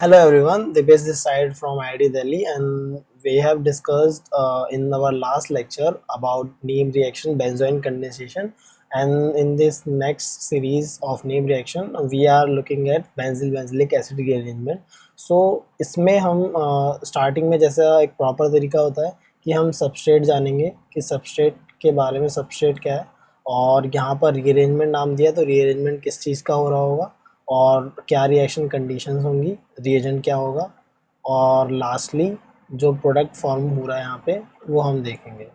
Hello everyone, the best this side from IIT Delhi, and we have discussed in our last lecture about name reaction, benzoin condensation, and in this next series of name reaction we are looking at benzyl benzylic acid rearrangement. So इसमें हम starting में जैसा एक proper तरीका होता है कि हम सबस्ट्रेट जानेंगे कि सबस्ट्रेट के बारे में, सबस्ट्रेट क्या है, और यहाँ पर रीअरेंजमेंट नाम दिया तो रीअरेंजमेंट किस चीज़ का हो रहा होगा और क्या रिएक्शन कंडीशंस होंगी, रिएजेंट क्या होगा, और लास्टली जो प्रोडक्ट फॉर्म हो रहा है यहाँ पे वो हम देखेंगे।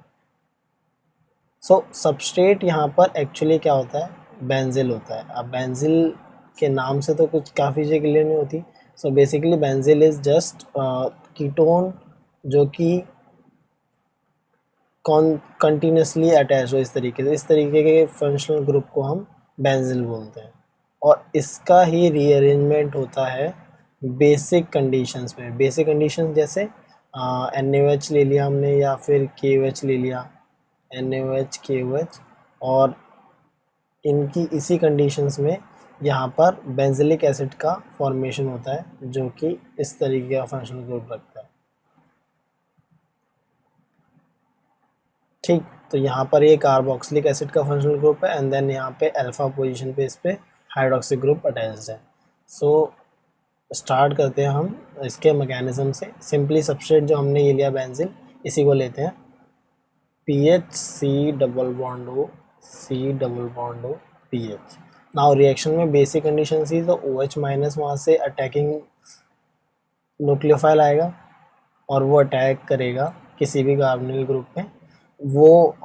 सो सबस्ट्रेट यहाँ पर एक्चुअली क्या होता है, बेंजिल होता है। अब बेंजिल के नाम से तो कुछ काफ़ी चीज़ें क्लियर नहीं होती। So basically benzyl is just ketone जो कि कंटिन्यूसली अटैच हो, इस तरीके के फंक्शनल ग्रुप को हम बेंजिल बोलते हैं। और इसका ही रीअरेंजमेंट होता है बेसिक कंडीशंस में। बेसिक कंडीशंस जैसे NaOH ले लिया हमने या फिर KOH ले लिया, NaOH KOH, और इनकी इसी कंडीशंस में यहाँ पर बेंजिलिक एसिड का फॉर्मेशन होता है जो कि इस तरीके का फंक्शनल ग्रुप रखता है। ठीक, तो यहाँ पर ये कार्बोक्सिलिक एसिड का फंक्शनल ग्रुप है एंड देन यहाँ पे अल्फा पोजीशन पे इस पे हाइड्रोक्सी ग्रुप अटैच्ड है। सो स्टार्ट करते हैं हम इसके मैकेनिज्म से। सिंपली सबस्ट्रेट जो हमने ये लिया बेंजिल, इसी को लेते हैं PH C double bond O C double bond O PH। Now reaction में बेसिक कंडीशन थी तो OH माइनस वहाँ से अटैकिंग न्यूक्लियोफाइल आएगा और वो अटैक करेगा किसी भी कार्बोनिल ग्रुप पे। वो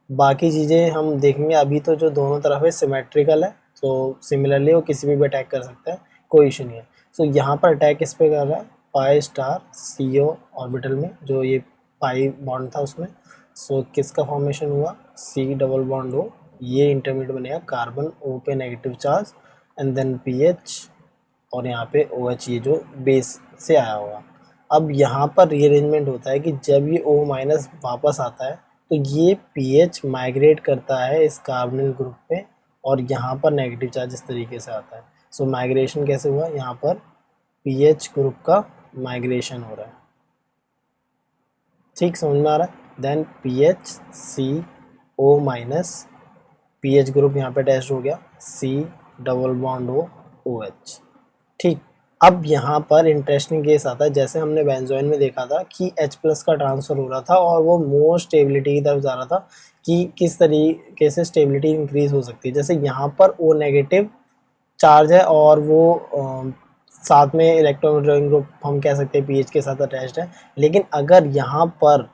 बाकी चीज़ें हम देखेंगे, अभी तो जो दोनों तरफ है सिमेट्रिकल है, तो सिमिलरली वो किसी भी अटैक कर सकता है, कोई इशू नहीं है। सो यहाँ पर अटैक किस पे कर रहा है, पाई स्टार CO ऑर्बिटल में, जो ये पाई बॉन्ड था उसमें। सो किसका फॉर्मेशन हुआ, C डबल बॉन्ड O, ये इंटरमीडिएट बनेगा कार्बन O पे negative charge and then PH और यहाँ पे OH, ये जो बेस से आया होगा। अब यहाँ पर रीअरेंजमेंट होता है कि जब ये O माइनस वापस आता है तो ये PH माइग्रेट करता है इस कार्बोनिल ग्रुप पे और यहाँ पर नेगेटिव चार्ज इस तरीके से आता है। सो माइग्रेशन कैसे हुआ, यहाँ पर PH ग्रुप का माइग्रेशन हो रहा है। ठीक, समझ में आ रहा है। देन PH CO माइनस, PH ग्रुप यहाँ पे अटैच हो गया, C double bond O OH। ठीक, अब यहाँ पर इंटरेस्टिंग केस आता है, जैसे हमने बेंजोइन में देखा था कि H प्लस का ट्रांसफ़र हो रहा था और वो मोर स्टेबिलिटी की तरफ जा रहा था कि किस तरीके से स्टेबिलिटी इंक्रीज हो सकती है। जैसे यहाँ पर O नेगेटिव चार्ज है और वो साथ में इलेक्ट्रोन ग्रुप हम कह सकते हैं PH के साथ अटैच्ड है, लेकिन अगर यहाँ पर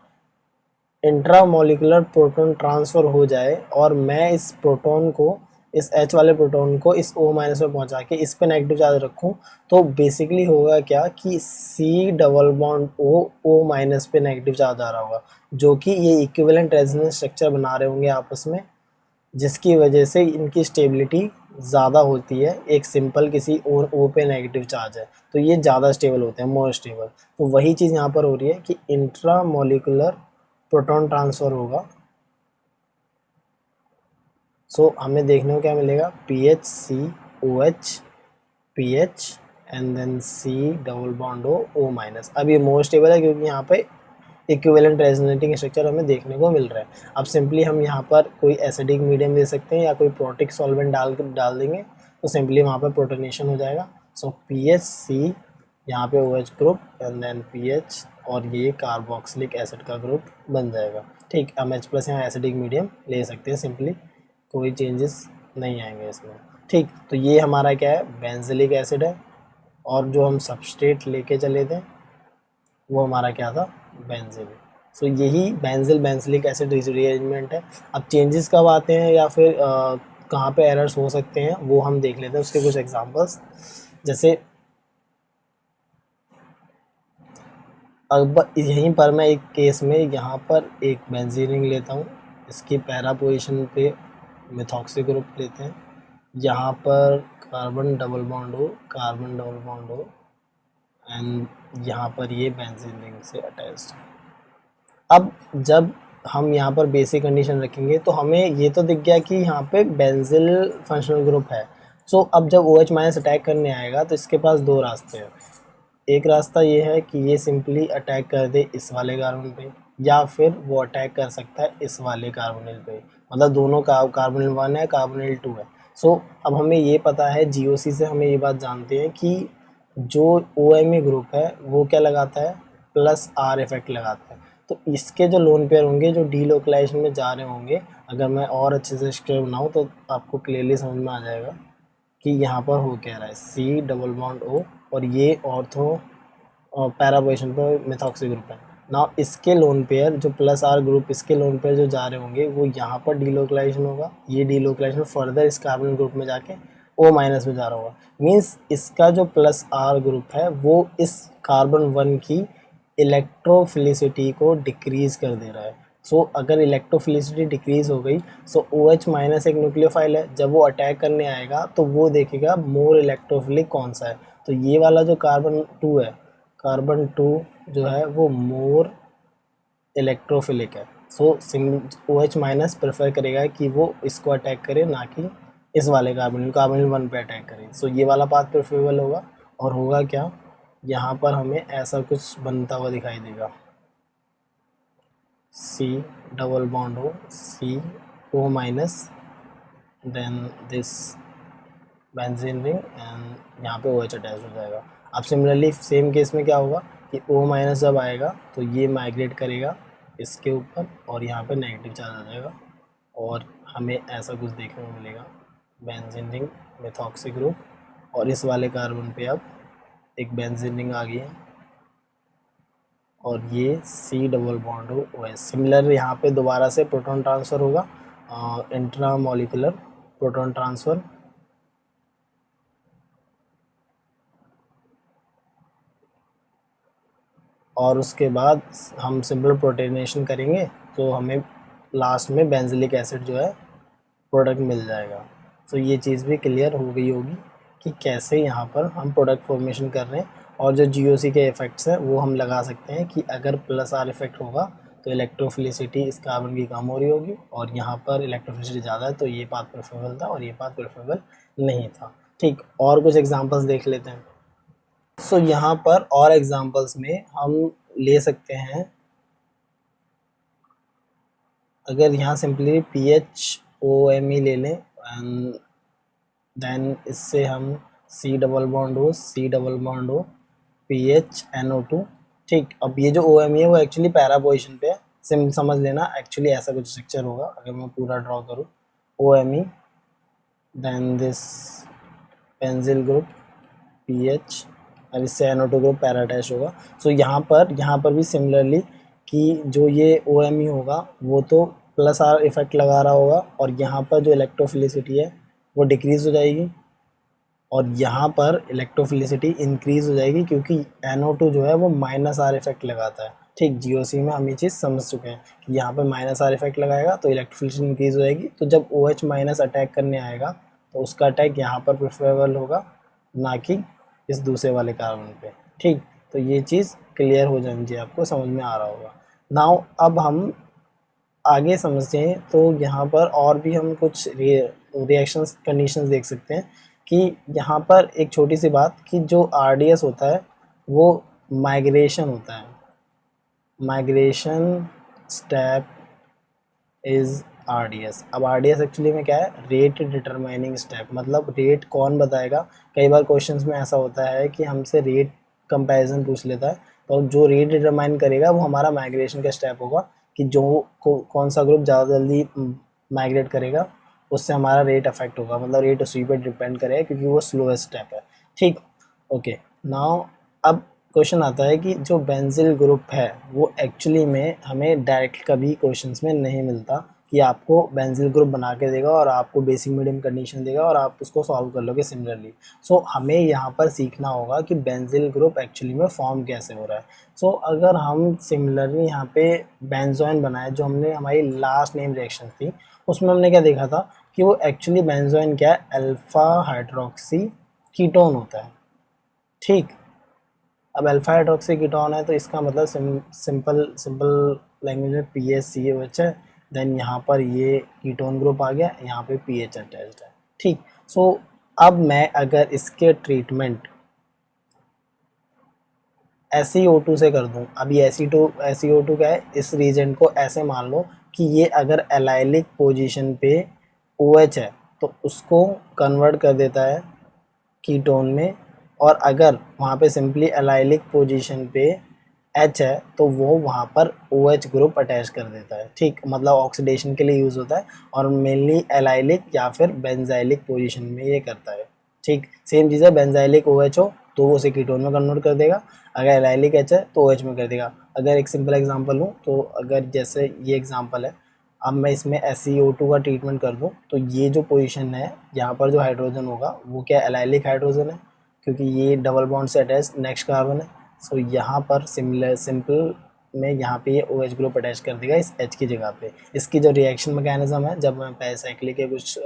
इंट्रामोलिकुलर प्रोटॉन ट्रांसफ़र हो जाए और मैं इस प्रोटॉन को, इस H वाले प्रोटॉन को इस O माइनस में पहुंचा के इस पे नेगेटिव चार्ज रखूं, तो बेसिकली होगा क्या कि C double bond O minus पे नेगेटिव चार्ज आ रहा होगा, जो कि ये इक्विवेलेंट रेजोनेंस स्ट्रक्चर बना रहे होंगे आपस में, जिसकी वजह से इनकी स्टेबिलिटी ज़्यादा होती है। एक सिंपल किसी और O पे नेगेटिव चार्ज है तो ये ज़्यादा स्टेबल होते हैं, मोर स्टेबल। तो वही चीज़ यहाँ पर हो रही है कि इंट्रामोलिकुलर प्रोटॉन ट्रांसफ़र होगा। सो हमें देखने को क्या मिलेगा, PH C OH PH and then C double bond O minus. अब ये मोर स्टेबल है क्योंकि यहाँ पे इक्विवेलेंट रेजोनेटिंग स्ट्रक्चर हमें देखने को मिल रहा है। अब सिंपली हम यहाँ पर कोई एसिडिक मीडियम दे सकते हैं या कोई प्रोटिक सॉल्वेंट डाल देंगे तो सिंपली वहाँ पर प्रोटोनेशन हो जाएगा। सो PH C यहाँ पे OH group and then PH और ये कार्बोक्सिलिक एसिड का ग्रुप बन जाएगा। ठीक, हम H प्लस यहाँ एसिडिक मीडियम ले सकते हैं, सिंपली कोई चेंजेस नहीं आएंगे इसमें। ठीक, तो ये हमारा क्या है, बेंजिलिक एसिड है, और जो हम सबस्ट्रेट लेके चले थे वो हमारा क्या था, बेंजिल। सो यही बेंजिल बेंजिलिक एसिड रीअरेंजमेंट है। अब चेंजेस कब आते हैं या फिर कहाँ पे एरर्स हो सकते हैं वो हम देख लेते हैं, उसके कुछ एग्जांपल्स। जैसे अब यहीं पर मैं एक केस में यहाँ पर एक बेंजीन रिंग लेता हूँ, इसकी पैरा पोजीशन पे मिथॉक्सी ग्रुप लेते हैं, यहाँ पर कार्बन डबल बॉन्ड हो एंड यहाँ पर ये बेंजीन रिंग से अटैच्ड है। अब जब हम यहाँ पर बेसिक कंडीशन रखेंगे तो हमें ये तो दिख गया कि यहाँ पे बेंजिल फंक्शनल ग्रुप है। सो अब जब OH माइनस अटैक करने आएगा तो इसके पास दो रास्ते हैं। एक रास्ता ये है कि ये सिंपली अटैक कर दे इस वाले कार्बन पे, या फिर वो अटैक कर सकता है इस वाले कार्बोनिल पे, मतलब दोनों का कार्बोनिल 1 है, कार्बोनिल 2 है। सो अब हमें ये पता है जीओसी से, हमें ये बात जानते हैं कि जो OMe ग्रुप है वो क्या लगाता है, प्लस R इफेक्ट लगाता है। तो इसके जो लोन पेयर होंगे जो डीलोकलाइजेशन में जा रहे होंगे, अगर मैं और अच्छे से स्ट्रक्चर बनाऊँ तो आपको क्लियरली समझ में आ जाएगा कि यहाँ पर हो क्या रहा है। C डबल बॉन्ड O, और ये ऑर्थो पैरा पोजीशन पर मेथॉक्सी ग्रुप है ना। इसके लोन पेयर जो प्लस R ग्रुप, इसके लोन पेयर जो जा रहे होंगे वो यहाँ पर डीलोकलाइजेशन होगा, ये डीलोकलाइजेशन फर्दर इस कार्बन ग्रुप में जाके O माइनस में जा रहा होगा। मीन्स इसका जो प्लस R ग्रुप है वो इस कार्बन 1 की इलेक्ट्रोफिलिसिटी को डिक्रीज कर दे रहा है। सो अगर इलेक्ट्रोफिलिसिटी डिक्रीज हो गई, सो OH माइनस एक न्यूक्लियोफाइल है, जब वो अटैक करने आएगा तो वो देखेगा मोर इलेक्ट्रोफिलिक कौन सा है। तो ये वाला जो कार्बन 2 है, कार्बन 2 जो है वो मोर इलेक्ट्रोफिलिक है। सो OH माइनस प्रेफर करेगा कि वो इसको अटैक करे, ना कि इस वाले कार्बोनिल 1 पे अटैक करे। सो ये वाला पाथ प्रेफरेबल होगा। और होगा क्या, यहाँ पर हमें ऐसा कुछ बनता हुआ दिखाई देगा, C डबल बॉन्ड हो, CO minus, then this benzene ring, and यहाँ पे OH अटैच हो जाएगा। अब सिमिलरली सेम केस में क्या होगा कि O माइनस जब आएगा तो ये माइग्रेट करेगा इसके ऊपर और यहाँ पे नेगेटिव चार्ज आ जाएगा, और हमें ऐसा कुछ देखने को मिलेगा, बेंजीन रिंग मेथॉक्सी ग्रुप, और इस वाले कार्बन पे अब एक बेंजीन रिंग आ गई है, और ये C डबल बॉन्ड हो OH। सिमिलर यहाँ पे दोबारा से प्रोटॉन ट्रांसफ़र होगा, इंट्रा मॉलिकुलर प्रोटॉन ट्रांसफ़र, और उसके बाद हम सिंपल प्रोटोनेशन करेंगे तो हमें लास्ट में बेंजिलिक एसिड जो है प्रोडक्ट मिल जाएगा। तो ये चीज़ भी क्लियर हो गई होगी कि कैसे यहाँ पर हम प्रोडक्ट फॉर्मेशन कर रहे हैं, और जो GOC के इफ़ेक्ट्स हैं वो हम लगा सकते हैं कि अगर प्लस R इफेक्ट होगा तो इलेक्ट्रोफिलिसिटी इस कार्बन की कम हो रही होगी, और यहाँ पर इलेक्ट्रोफिलिसिटी ज़्यादा है तो ये पाथ प्रेफरेबल था और ये पाथ प्रेफरेबल नहीं था। ठीक, और कुछ एग्जांपल्स देख लेते हैं। सो यहाँ पर और एग्जांपल्स में हम ले सकते हैं, अगर यहाँ सिंपली PHOMe ले लें, एंड देन इससे हम C डबल बॉन्ड हो PHNO2। ठीक, अब ये जो OMe है वो एक्चुअली पैरा पोजीशन पे है, समझ लेना एक्चुअली ऐसा कुछ स्ट्रक्चर होगा। अगर मैं पूरा ड्रॉ करूँ, OMe, then this benzyl group PH, और इससे NO2 ग्रुप पैरा अटैच होगा। सो यहाँ पर भी सिमिलरली कि जो ये OMe होगा वो तो प्लस R इफेक्ट लगा रहा होगा, और यहाँ पर जो इलेक्ट्रोफिलिसिटी है वो डिक्रीज़ हो जाएगी, और यहाँ पर इलेक्ट्रोफिलिसिटी इंक्रीज़ हो जाएगी क्योंकि NO2 जो है वो माइनस R इफेक्ट लगाता है। ठीक, GOC में हम ये चीज़ समझ चुके हैं कि यहाँ पर माइनस R इफेक्ट लगाएगा तो इलेक्ट्रोफिलिसिटी इंक्रीज़ हो जाएगी। तो जब OH माइनस अटैक करने आएगा तो उसका अटैक यहाँ पर प्रेफरेबल होगा, ना कि इस दूसरे वाले कार्बन पे। ठीक, तो ये चीज़ क्लियर हो जानी चाहिए, आपको समझ में आ रहा होगा। नाउ अब हम आगे समझते हैं, तो यहाँ पर और भी हम कुछ रिएक्शंस कंडीशंस देख सकते हैं कि यहाँ पर एक छोटी सी बात कि जो RDS होता है वो माइग्रेशन होता है, माइग्रेशन स्टेप इज़ RDS। अब RDS एक्चुअली में क्या है, रेट डिटरमाइनिंग स्टेप, मतलब रेट कौन बताएगा। कई बार क्वेश्चंस में ऐसा होता है कि हमसे रेट कंपैरिजन पूछ लेता है, तो जो रेट डिटरमाइन करेगा वो हमारा माइग्रेशन का स्टेप होगा कि जो कौन सा ग्रुप ज़्यादा जल्दी माइग्रेट करेगा उससे हमारा रेट अफेक्ट होगा, मतलब रेट उसी पर डिपेंड करेगा क्योंकि वो स्लोएस्ट स्टेप है। ठीक, ओके। नाउ अब क्वेश्चन आता है कि जो बेंजिल ग्रुप है वो एक्चुअली में हमें डायरेक्ट कभी क्वेश्चंस में नहीं मिलता कि आपको बेंजिल ग्रुप बना के देगा और आपको बेसिक मीडियम कंडीशन देगा और आप उसको सॉल्व कर लोगे सिमिलरली। सो हमें यहाँ पर सीखना होगा कि बेंजिल ग्रुप एक्चुअली में फॉर्म कैसे हो रहा है। सो अगर हम सिमिलरली यहाँ पे बेंजोइन बनाए, जो हमने हमारी लास्ट नेम रिएक्शन थी उसमें हमने क्या देखा था कि वो एक्चुअली बेंजोइन क्या है, अल्फा हाइड्रोक्सी कीटोन होता है। ठीक, अब अल्फा हाइड्रोक्सी कीटोन है तो इसका मतलब सिंपल लैंग्वेज में PHCOH है। देन यहाँ पर ये कीटोन ग्रुप आ गया, यहाँ पे PH अटैच्ड है। ठीक, सो अब मैं अगर इसके ट्रीटमेंट SeO2 से कर दूं, अब ये SeO2 क्या है, इस रीजेंट को ऐसे मान लो कि ये अगर एलाइलिक पोजीशन पे OH है तो उसको कन्वर्ट कर देता है कीटोन में, और अगर वहाँ पे सिंपली एलाइलिक पोजीशन पे H है तो वो वहाँ पर OH ग्रुप अटैच कर देता है। ठीक, मतलब ऑक्सीडेशन के लिए यूज़ होता है और मेनली एलाइलिक या फिर बेंजाइलिक पोजीशन में ये करता है। ठीक, सेम चीज़ है, बेंजाइलिक OH हो तो वो उसे कीटोन में कन्वर्ट कर देगा, अगर एलाइलिक H है तो OH में कर देगा। अगर एक सिंपल एग्जांपल लूँ तो अगर जैसे ये एग्जांपल है, अब मैं इसमें SeO2 का ट्रीटमेंट कर दूं तो ये जो पोजीशन है यहाँ पर जो हाइड्रोजन होगा वो क्या एलाइलिक हाइड्रोजन है, क्योंकि ये डबल बॉन्ड से अटैच नेक्स्ट कार्बन है। सो यहाँ पर सिंपल में यहाँ पे ये OH ग्रुप अटैच कर देगा इस H की जगह पे। इसकी जो रिएक्शन मैकेनिज्म है, जब मैं पेरिसाइक्लिक के कुछ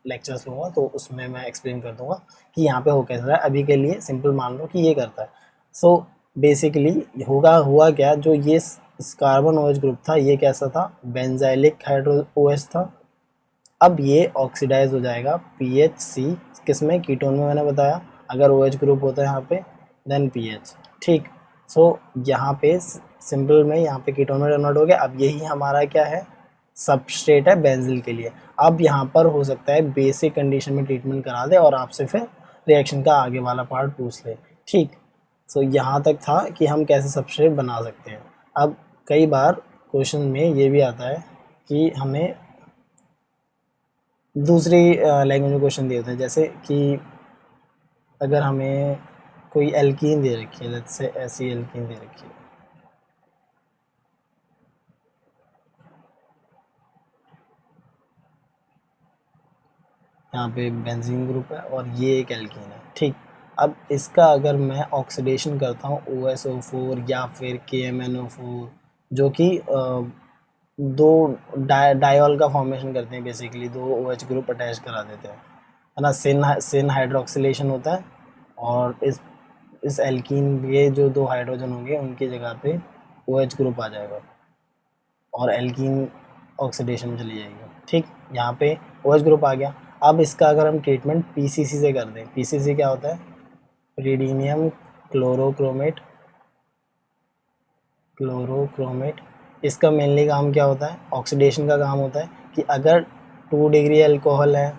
लेक्चर्स लूँगा तो उसमें मैं एक्सप्लेन कर दूंगा कि यहाँ पे हो कैसा है। अभी के लिए सिंपल मान लो कि ये करता है। सो बेसिकली हुआ क्या, जो ये कार्बन OH ग्रुप था ये कैसा था, बेंजाइलिक हाइड्रो OH था। अब ये ऑक्सीडाइज हो जाएगा PHC किसमें, कीटोन में। मैंने बताया अगर OH ग्रुप होता है यहाँ पे देन PH। ठीक, सो यहाँ पे सिंपल में यहाँ पे कीटोन में कन्वर्ट हो गया। अब यही हमारा क्या है, सबस्ट्रेट है बेंजिल के लिए। अब यहाँ पर हो सकता है बेसिक कंडीशन में ट्रीटमेंट करा दे और आपसे फिर रिएक्शन का आगे वाला पार्ट पूछ ले। ठीक, सो यहाँ तक था कि हम कैसे सबस्ट्रेट बना सकते हैं। अब कई बार क्वेश्चन में ये भी आता है कि हमें दूसरी लैंग्वेज में क्वेश्चन दिए होते हैं, जैसे कि अगर हमें कोई एल्कीन दे रखी है, लेट्स से ऐसी एल्कीन दे रखी है, यहाँ पे बेंजीन ग्रुप है और ये एक एल्कीन है। ठीक, अब इसका अगर मैं ऑक्सीडेशन करता हूँ OSO4 या फिर KMNO4, जो कि दो डायॉल का फॉर्मेशन करते हैं, बेसिकली दो OH ग्रुप अटैच करा देते हैं, है ना। सिन हाइड्रोक्सिलेशन होता है और इस एल्कीन ये जो दो हाइड्रोजन होंगे उनकी जगह पे OH ग्रुप आ जाएगा और एल्कीन ऑक्सीडेशन में चली जाएगी। ठीक, यहाँ पे OH ग्रुप आ गया। अब इसका अगर हम ट्रीटमेंट PCC से कर दें, PCC क्या होता है, प्रीडीनियम क्लोरोक्रोमेट। इसका मेनली काम क्या होता है, ऑक्सीडेशन का काम होता है कि अगर 2 डिग्री अल्कोहल है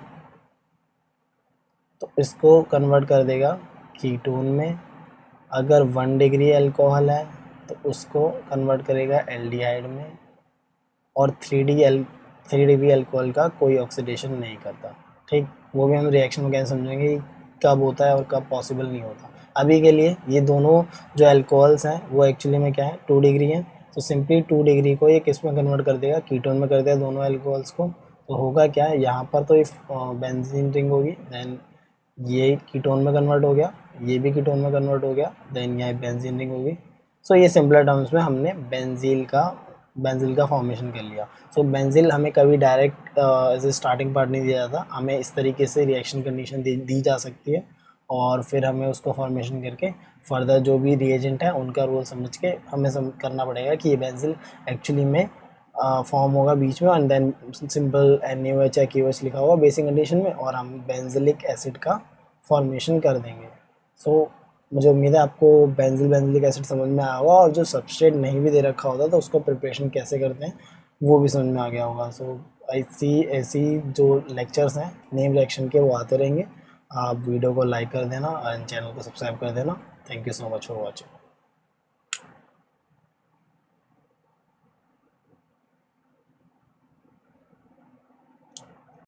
तो इसको कन्वर्ट कर देगा कीटोन में, अगर 1 डिग्री अल्कोहल है तो उसको कन्वर्ट करेगा एल्डिहाइड में, और 3 डिग्री अल्कोहल का कोई ऑक्सीडेशन नहीं करता। ठीक, वो भी हम रिएक्शन वगैरह समझेंगे कब होता है और कब पॉसिबल नहीं होता। अभी के लिए ये दोनों जो अल्कोहल्स हैं वो एक्चुअली में क्या है, 2 डिग्री हैं, तो सिंपली 2 डिग्री को ये किस में कन्वर्ट कर देगा, कीटोन में कर देगा दोनों अल्कोहल्स को। तो होगा क्या, यहाँ पर तो इफ बेंजीन रिंग होगी, देन ये कीटोन में कन्वर्ट हो गया, ये भी कीटोन में कन्वर्ट हो गया, देन यहाँ बेंजीन रिंग होगी। सो ये सिंपलर टर्म्स में हमने बेंजील का फॉर्मेशन कर लिया। सो बेंजील हमें कभी direct as a starting part नहीं दिया जाता, हमें इस तरीके से रिएक्शन कंडीशन दी जा सकती है और फिर हमें उसको फॉर्मेशन करके फर्दर जो भी रिएजेंट है उनका रोल समझ के हमें करना पड़ेगा कि ये बेंजील एक्चुअली में फॉर्म होगा बीच में, एंड देन सिंपल NaOH या KOH लिखा होगा बेसिक कंडीशन में और हम बेंजिलिक एसिड का फॉर्मेशन कर देंगे। सो मुझे उम्मीद है आपको बेंजिलिक एसिड समझ में आया होगा, और जो सबस्ट्रेट नहीं भी दे रखा होता तो उसको प्रिपरेशन कैसे करते हैं वो भी समझ में आ गया होगा। सो ऐसी जो लेक्चर्स हैं नेम रिएक्शन के वो आते रहेंगे। आप वीडियो को लाइक कर देना और चैनल को सब्सक्राइब कर देना। Thank you so much for watching.